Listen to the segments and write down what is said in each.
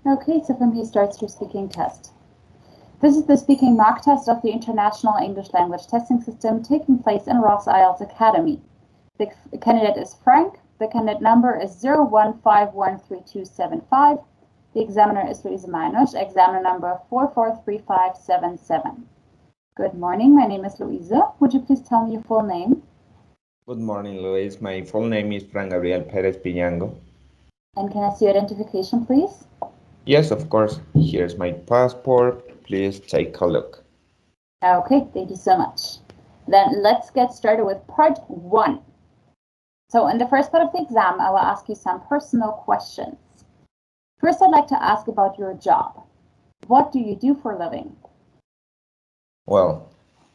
Okay, so from here starts your speaking test. This is the speaking mock test of the International English Language Testing System taking place in Ross IELTS Academy. The candidate is Frank. The candidate number is 01513275. The examiner is Luisa Manos, examiner number 443577. Good morning, my name is Luisa. Would you please tell me your full name? Good morning, Luis. My full name is Fran Gabriel Perez Piñango. And can I see your identification, please? Yes, of course. Here's my passport. Please take a look. Okay, thank you so much. Then let's get started with part 1. So in the first part of the exam, I will ask you some personal questions. First, I'd like to ask about your job. What do you do for a living? Well,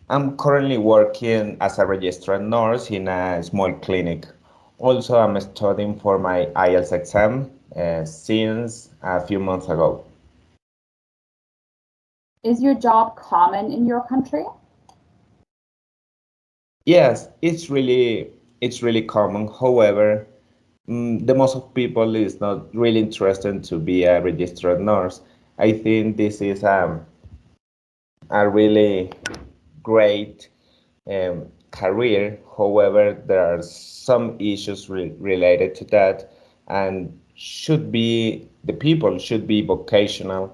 I'm currently working as a registered nurse in a small clinic. Also, I'm studying for my IELTS exam since a few months ago. Is your job common in your country? Yes, it's really common. However, the most of people is not really interested to be a registered nurse. I think this is a really great career. However, there are some issues related to that, and the people should be vocational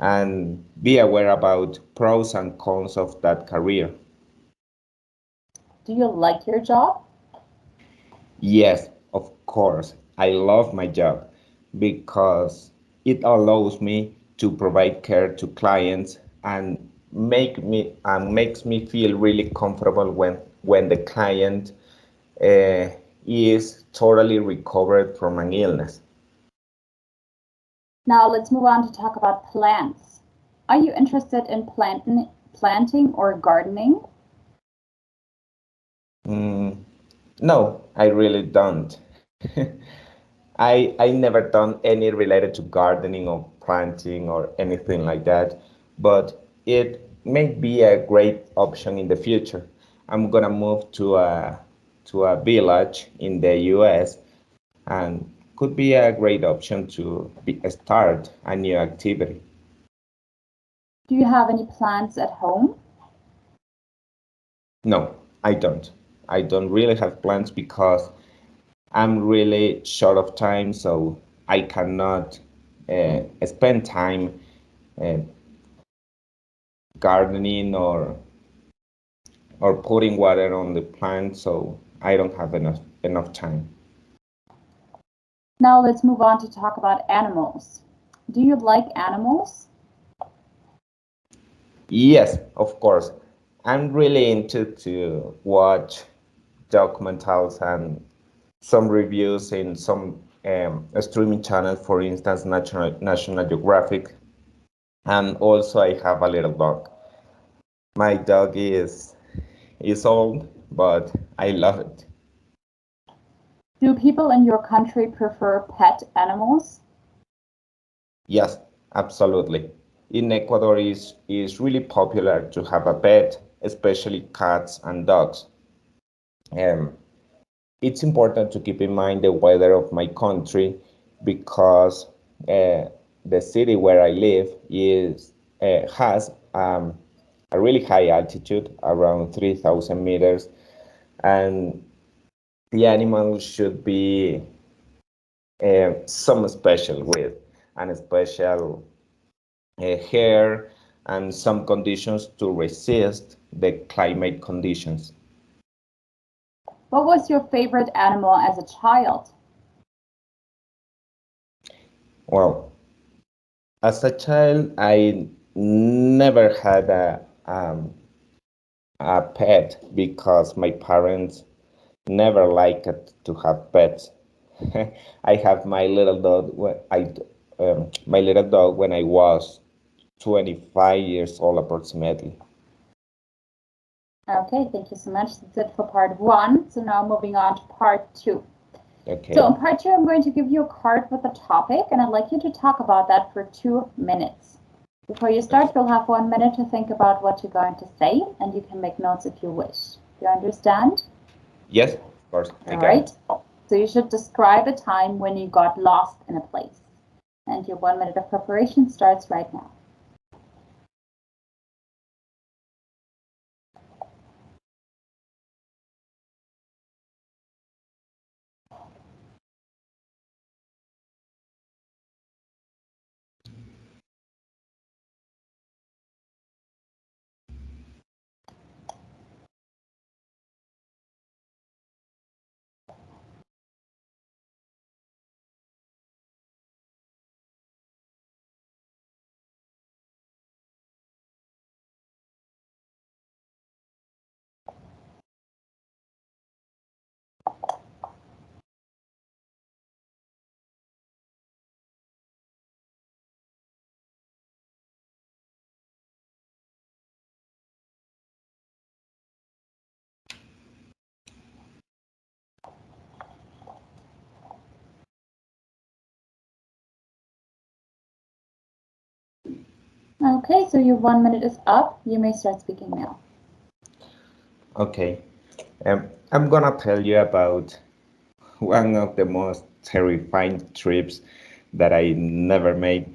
and be aware about pros and cons of that career. Do you like your job? Yes, of course. I love my job because it allows me to provide care to clients and makes me feel really comfortable when the client uh, is totally recovered from an illness. Now let's move on to talk about plants. Are you interested in planting or gardening? Mm, no, I really don't. I never done any related to gardening or planting or anything like that, but it may be a great option in the future. I'm gonna move to a village in the US and could be a great option to start a new activity. Do you have any plants at home? No, I don't. I don't really have plans because I'm really short of time, so I cannot spend time uh, gardening or putting water on the plant, so I don't have enough time. Now let's move on to talk about animals. Do you like animals? Yes, of course. I'm really into to watch documentaries and some reviews in some streaming channels, for instance, National Geographic, and also I have a little dog. My dog is old, but I love it. Do people in your country prefer pet animals? Yes, absolutely. In Ecuador is really popular to have a pet, especially cats and dogs. Um, it's important to keep in mind the weather of my country because the city where I live is has a really high altitude, around 3,000 meters, and the animals should be some special with and special hair and some conditions to resist the climate conditions. What was your favorite animal as a child? Well, as a child, I never had a pet because my parents never liked to have pets. I have my little dog my little dog when I was 25 years old approximately. Okay, thank you so much. That's it for part 1. So now moving on to part 2. Okay. So in part 2, I'm going to give you a card with a topic, and I'd like you to talk about that for 2 minutes. Before you start, you'll have 1 minute to think about what you're going to say, and you can make notes if you wish. Do you understand? Yes, of course, I All got right. it. So you should describe a time when you got lost in a place. And your 1 minute of preparation starts right now. Okay, so your 1 minute is up. You may start speaking now. Okay, I'm gonna tell you about one of the most terrifying trips that I never made.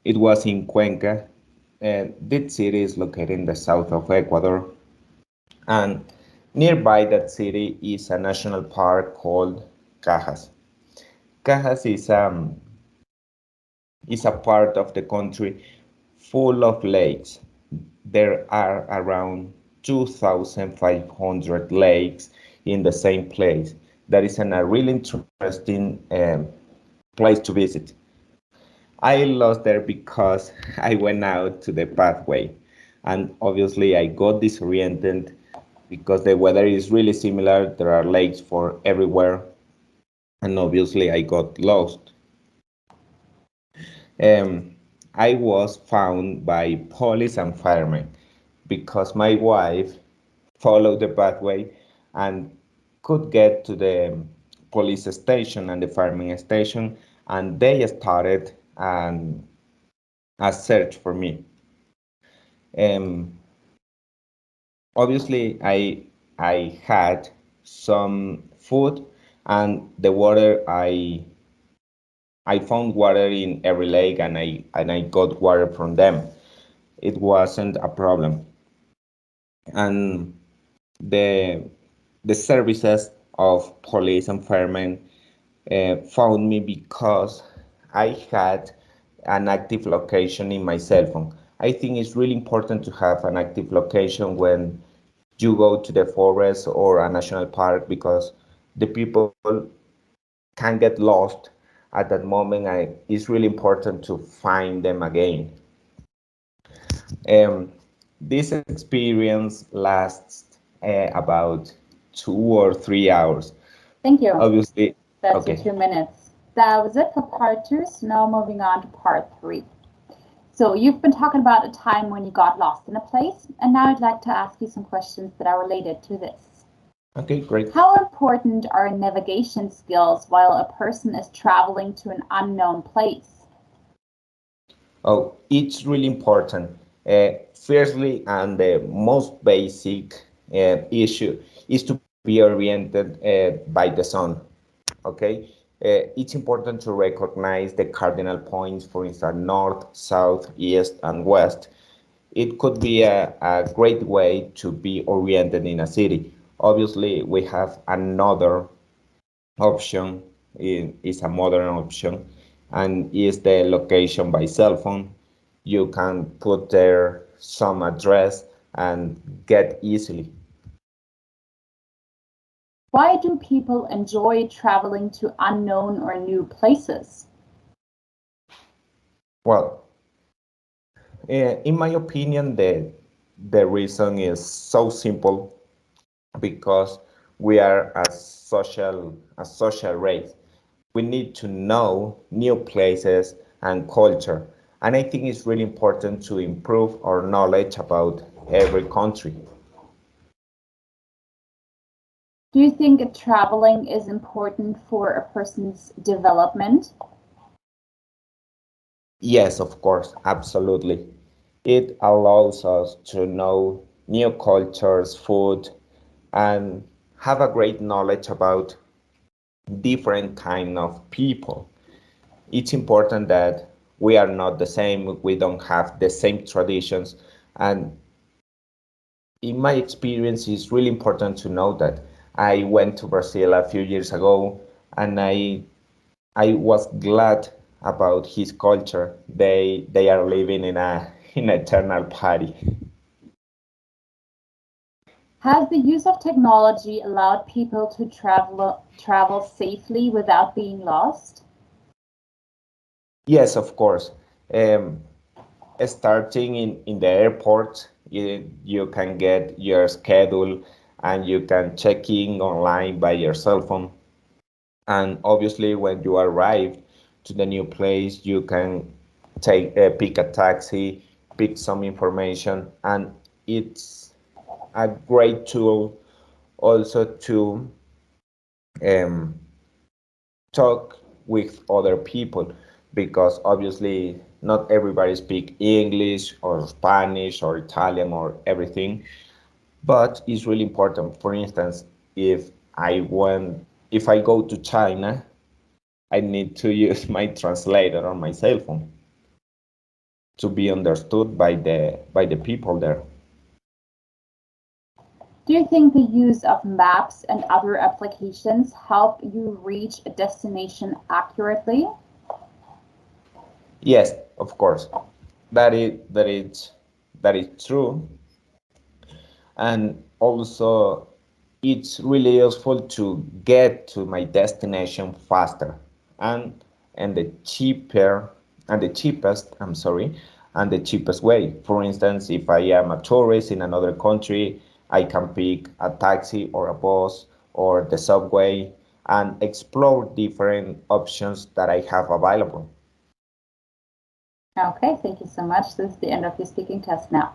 It was in Cuenca. This city is located in the south of Ecuador, and nearby that city is a national park called Cajas. Cajas is a part of the country full of lakes. There are around 2,500 lakes in the same place. That is a really interesting place to visit. I lost there because I went out to the pathway, and obviously I got disoriented because the weather is really similar. There are lakes for everywhere, and obviously I got lost. Um, I was found by police and firemen because my wife followed the pathway and could get to the police station and the fireman station, and they started a search for me. Um, Obviously, I had some food and the water. I found water in every lake, and I got water from them. It wasn't a problem, and the the services of police and firemen found me because I had an active location in my cell phone. I think it's really important to have an active location when you go to the forest or a national park, because the people can get lost at that moment, and it's really important to find them again. Um, this experience lasts about 2 or 3 hours. Thank you. Obviously, That's okay. your 2 minutes. That was it for part 2. So now moving on to part 3. So you've been talking about a time when you got lost in a place, and now I'd like to ask you some questions that are related to this. Okay, great. How important are navigation skills while a person is traveling to an unknown place? Oh, it's really important. Firstly, and the most basic issue is to be oriented by the sun. Okay, it's important to recognize the cardinal points, for instance, north, south, east, and west. It could be a great way to be oriented in a city. Obviously, we have another option, is a modern option, and is the location by cell phone. You can put there some address and get easily. Why do people enjoy traveling to unknown or new places? Well, in my opinion, the reason is so simple, because we are a social race. We need to know new places and culture, and I think it's really important to improve our knowledge about every country. Do you think traveling is important for a person's development? Yes, of course, absolutely. It allows us to know new cultures, food, and have a great knowledge about different kind of people. it's important that we are not the same, we don't have the same traditions. And in my experience, it's really important to know that I went to Brazil a few years ago, and I was glad about his culture. They are living in a in eternal party. Has the use of technology allowed people to travel safely without being lost? Yes, of course. Um, Starting in the airport, you can get your schedule and you can check in online by your cell phone. And obviously, when you arrive to the new place, you can pick a taxi, pick some information, and it's a great tool also to um, talk with other people, because obviously not everybody speak English or Spanish or Italian or everything, but it's really important. For instance, if I go to China, I need to use my translator on my cell phone to be understood by the people there. Do you think the use of maps and other applications help you reach a destination accurately? Yes, of course. That is true. And also it's really useful to get to my destination faster and and the cheaper and the cheapest, I'm sorry, and the cheapest way. For instance, if I am a tourist in another country, I can pick a taxi or a bus or the subway and explore different options that I have available. Okay, thank you so much. This is the end of your speaking test now.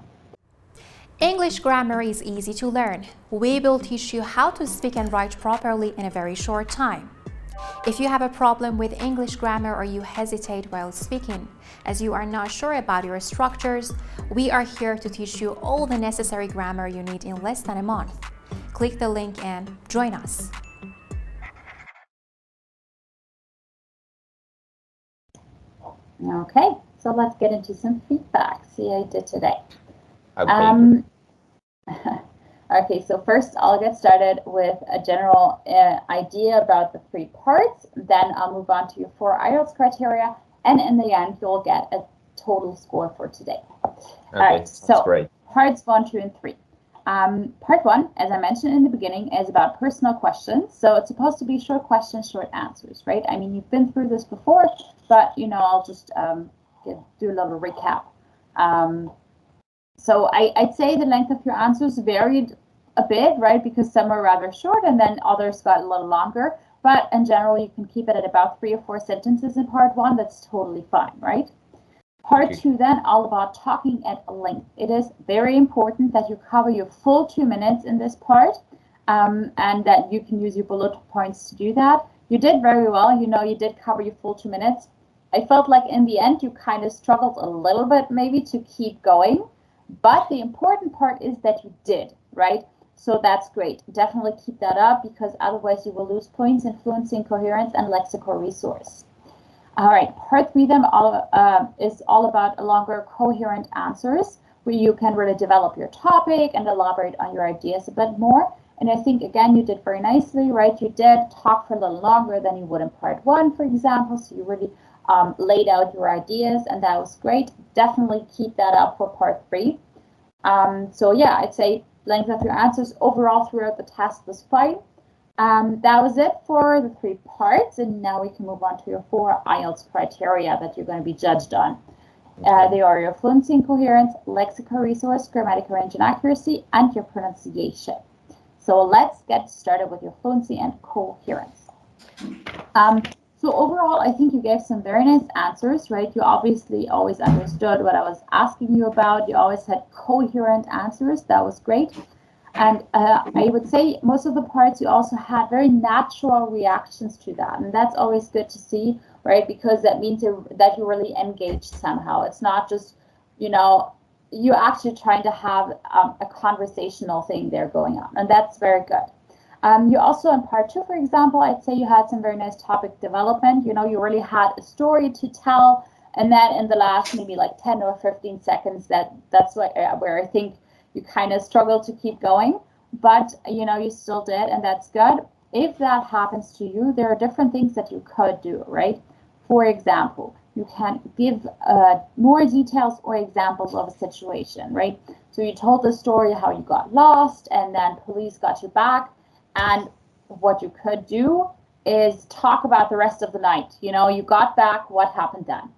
English grammar is easy to learn. We will teach you how to speak and write properly in a very short time. If you have a problem with English grammar or you hesitate while speaking, as you are not sure about your structures, we are here to teach you all the necessary grammar you need in less than a month. Click the link and join us. Okay, so let's get into some feedback. See how you did today. Okay. Okay, so first I'll get started with a general idea about the 3 parts, then I'll move on to your 4 IELTS criteria, and in the end you'll get a total score for today. Okay, so great. Parts 1, 2, and 3. Part 1, as I mentioned in the beginning, is about personal questions. So it's supposed to be short questions, short answers, right? I mean, you've been through this before, but I'll just do a little recap. So I'd say the length of your answers varied a bit, right? Because some are rather short and then others got a little longer. But in general, you can keep it at about 3 or 4 sentences in part 1. That's totally fine, right? Part 2 then, all about talking at length. It is very important that you cover your full 2 minutes in this part, and that you can use your bullet points to do that. You did very well. You did cover your full 2 minutes. I felt like in the end, you kind of struggled a little bit maybe to keep going. But the important part is that you did, right? So that's great. Definitely keep that up, because otherwise you will lose points in fluency and coherence and lexical resource. All right, part 3 then is all about longer coherent answers, where you can really develop your topic and elaborate on your ideas a bit more. And I think, again, you did very nicely, right? You did talk for a little longer than you would in part 1, for example. So you really laid out your ideas, and that was great. Definitely keep that up for part 3. So yeah, I'd say length of your answers overall throughout the test was fine. That was it for the 3 parts, and now we can move on to your 4 IELTS criteria that you're going to be judged on. They are your fluency and coherence, lexical resource, grammatical range and accuracy, and your pronunciation. So let's get started with your fluency and coherence. So overall, I think you gave some very nice answers, right? You obviously always understood what I was asking you about. You always had coherent answers. That was great. And I would say most of the parts you also had very natural reactions to that. And that's always good to see, right? Because that means that you're really engaged somehow. It's not just, you're actually trying to have a conversational thing there going on. And that's very good. You also in part 2, for example, I'd say you had some very nice topic development. You know, you really had a story to tell, and then in the last maybe like 10 or 15 seconds, that's where I think you kind of struggled to keep going. But you know, you still did, and that's good. If that happens to you, there are different things that you could do, right? For example, you can give more details or examples of a situation, right? So you told the story how you got lost and then police got you back. And what you could do is talk about the rest of the night. You know, you got back, what happened then?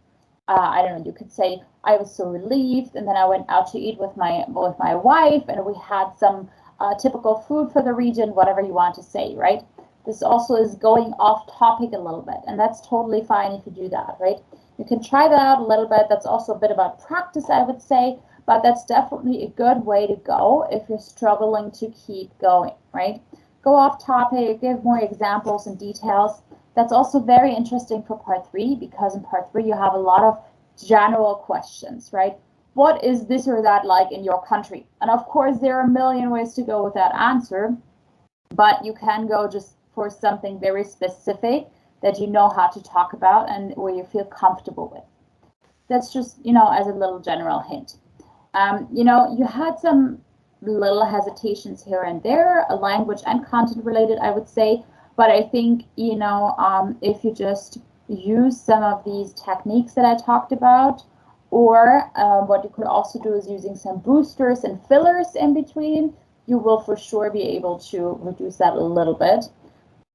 I don't know, you could say, I was so relieved, and then I went out to eat with my wife, and we had some typical food for the region, whatever you want to say, right? This also is going off topic a little bit, and that's totally fine if you do that, right? You can try that out a little bit. That's also a bit about practice, I would say, but that's definitely a good way to go if you're struggling to keep going, right? Go off topic, give more examples and details. That's also very interesting for part 3, because in part 3 you have a lot of general questions, right? What is this or that like in your country? And of course, there are a million ways to go with that answer, but you can go just for something very specific that you know how to talk about and where you feel comfortable with. That's just, you know, as a little general hint. You know, you had some little hesitations here and there, language and content related, I would say. But I think, you know, if you just use some of these techniques that I talked about, or what you could also do is using some boosters and fillers in between, you will for sure be able to reduce that a little bit.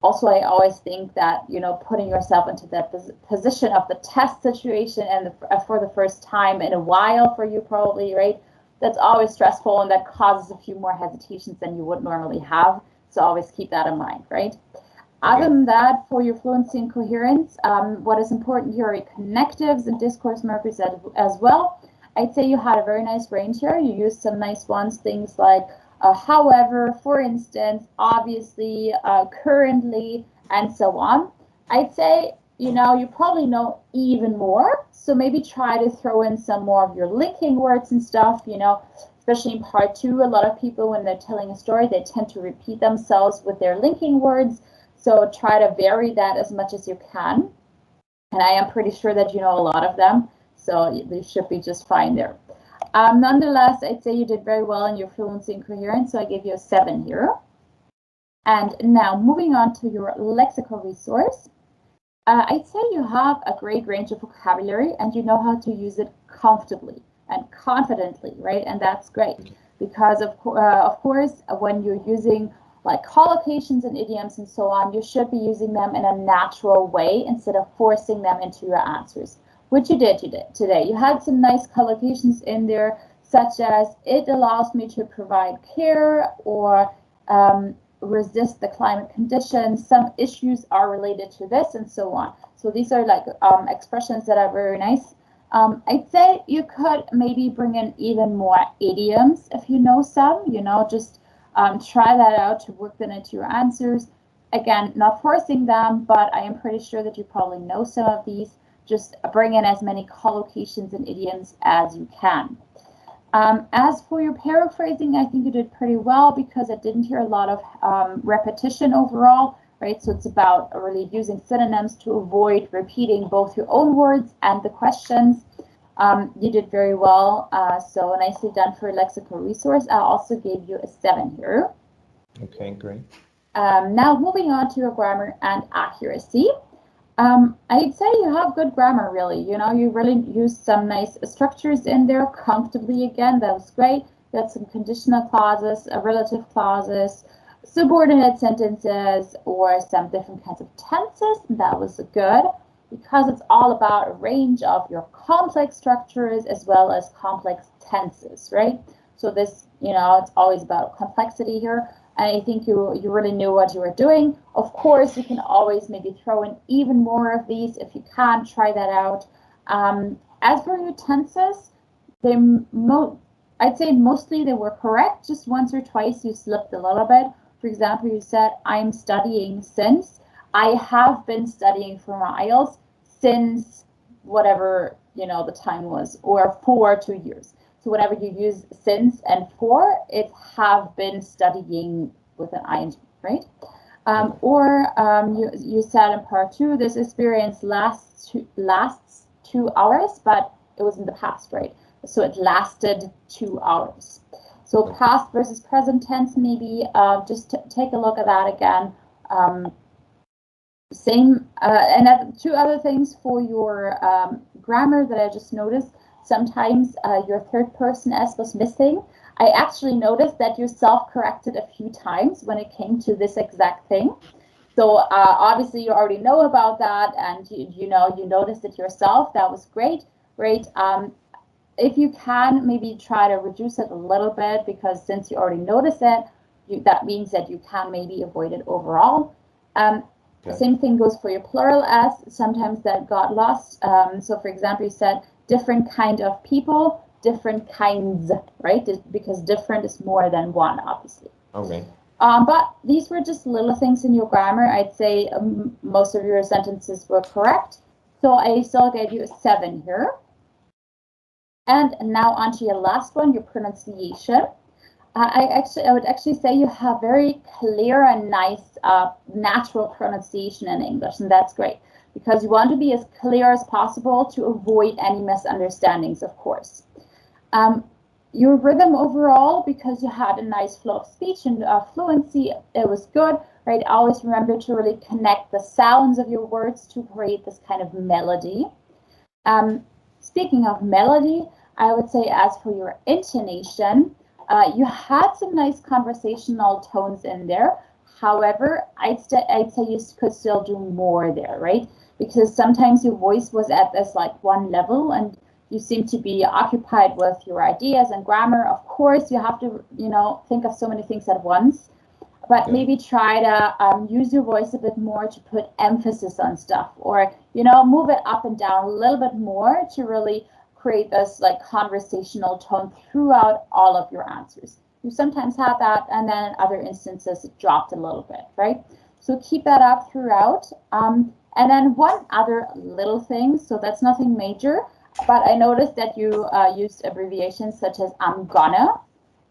Also, I always think that, you know, putting yourself into that position of the test situation and for the first time in a while for you probably, right? That's always stressful, and that causes a few more hesitations than you would normally have. So always keep that in mind, right? Okay. Other than that, for your fluency and coherence, what is important here are connectives and discourse markers as well. I'd say you had a very nice range here. You used some nice ones, things like however, for instance, obviously, currently, and so on. I'd say, you know, you probably know even more. So maybe try to throw in some more of your linking words and stuff, you know, especially in part 2. A lot of people, when they're telling a story, they tend to repeat themselves with their linking words. So try to vary that as much as you can. And I am pretty sure that you know a lot of them. So you should be just fine there. Nonetheless, I'd say you did very well in your fluency and coherence, so I give you a 7 here. And now moving on to your lexical resource, I'd say you have a great range of vocabulary and you know how to use it comfortably and confidently, right? And that's great because of course, when you're using like collocations and idioms and so on, you should be using them in a natural way instead of forcing them into your answers. Which you did today. You had some nice collocations in there, such as it allows me to provide care, or resist the climate conditions. Some issues are related to this, and so on. So these are like expressions that are very nice. I'd say you could maybe bring in even more idioms if you know some, you know, just try that out to work them into your answers. Again, not forcing them, but I am pretty sure that you probably know some of these. Just bring in as many collocations and idioms as you can. As for your paraphrasing, I think you did pretty well because I didn't hear a lot of repetition overall, right? So it's about really using synonyms to avoid repeating both your own words and the questions. You did very well, so nicely done for a lexical resource. I also gave you a 7 here. Okay, great. Now moving on to your grammar and accuracy. I'd say you have good grammar, really. You know, you really used some nice structures in there comfortably again. That was great. You had some conditional clauses, relative clauses, subordinate sentences, or some different kinds of tenses. That was good because it's all about a range of your complex structures as well as complex tenses, right? So this, you know, it's always about complexity here. And I think you really knew what you were doing. Of course, you can always maybe throw in even more of these if you can. Try that out. As for your tenses, I'd say mostly they were correct. Just once or twice you slipped a little bit. For example, you said, I'm studying since. I have been studying for my IELTS since whatever, you know, the time was, or for 2 years. So whenever you use since and for, it have been studying with an right? You said in part 2, this experience lasts 2 hours, but it was in the past, right? So it lasted 2 hours. So past versus present tense, maybe just take a look at that again. And 2 other things for your grammar that I just noticed. Sometimes your third person S was missing. I actually noticed that you self-corrected a few times when it came to this exact thing. So obviously you already know about that, and you noticed it yourself. That was great. If you can, maybe try to reduce it a little bit, because since you already noticed it, that means that you can maybe avoid it overall. The same thing goes for your plural S. Sometimes that got lost. So for example, you said different kind of people, different kinds, right? Because different is more than one, obviously. Okay. But these were just little things in your grammar. I'd say most of your sentences were correct. So I still gave you a 7 here. And now on to your last one, your pronunciation. I would actually say you have very clear and nice natural pronunciation in English, and that's great, because you want to be as clear as possible to avoid any misunderstandings, of course. Your rhythm overall, because you had a nice flow of speech and fluency, it was good, right? Always remember to really connect the sounds of your words to create this kind of melody. Speaking of melody, I would say as for your intonation, you had some nice conversational tones in there. However, I'd say you could still do more there, right? Because sometimes your voice was at this like one level and you seem to be occupied with your ideas and grammar. Of course, you have to, think of so many things at once, but maybe try to use your voice a bit more to put emphasis on stuff, or, move it up and down a little bit more to really create this like conversational tone throughout all of your answers. You sometimes have that, and then in other instances it dropped a little bit, right? So keep that up throughout. And then one other little thing, so that's nothing major, but I noticed that you used abbreviations such as I'm gonna.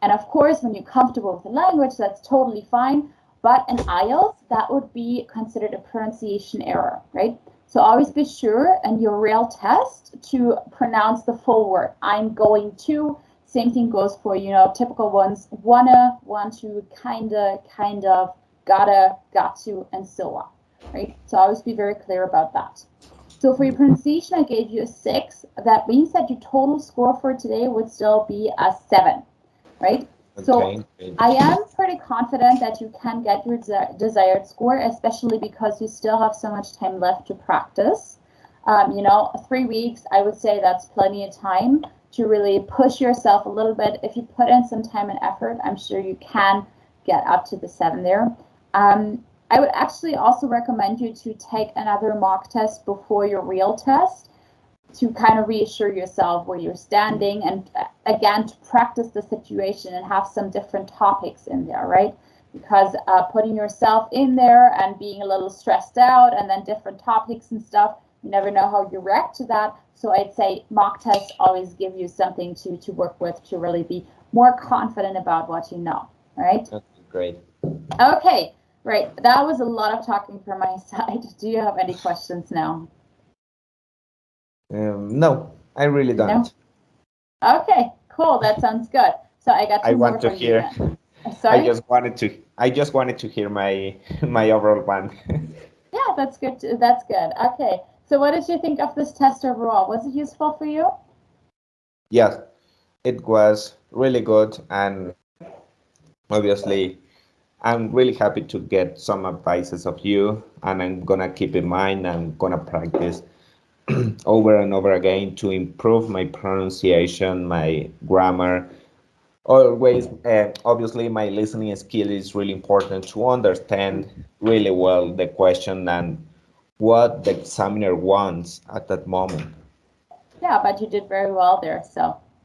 And of course, when you're comfortable with the language, that's totally fine. But in IELTS, that would be considered a pronunciation error, right? So always be sure in your real test to pronounce the full word. I'm going to. Same thing goes for, typical ones. Wanna, want to, kinda, kind of, gotta, got to, and so on, right? So always be very clear about that. So for your pronunciation, I gave you a 6. That means that your total score for today would still be a 7, right? Okay. So I am pretty confident that you can get your desired score, especially because you still have so much time left to practice. 3 weeks, I would say that's plenty of time to really push yourself a little bit. If you put in some time and effort, I'm sure you can get up to the 7 there. I would actually also recommend you to take another mock test before your real test to kind of reassure yourself where you're standing, and again, to practice the situation and have some different topics in there, right? Because putting yourself in there and being a little stressed out and then different topics and stuff, you never know how you react to that. So I'd say mock tests always give you something to work with to really be more confident about what you know, right? That's great. Okay, right. That was a lot of talking from my side. Do you have any questions now? No, I really don't. No? Okay, cool. That sounds good. So I got two more want to from you hear. then. Sorry? I just wanted to hear my overall one. Yeah, that's good. That's good. Okay. So what did you think of this test overall? Was it useful for you? Yes, it was really good, and obviously I'm really happy to get some advices of you, and I'm gonna keep in mind. I'm gonna practice over and over again to improve my pronunciation, my grammar. Always, obviously, my listening skill is really important to understand really well the question and what the examiner wants at that moment. Yeah, but you did very well there. So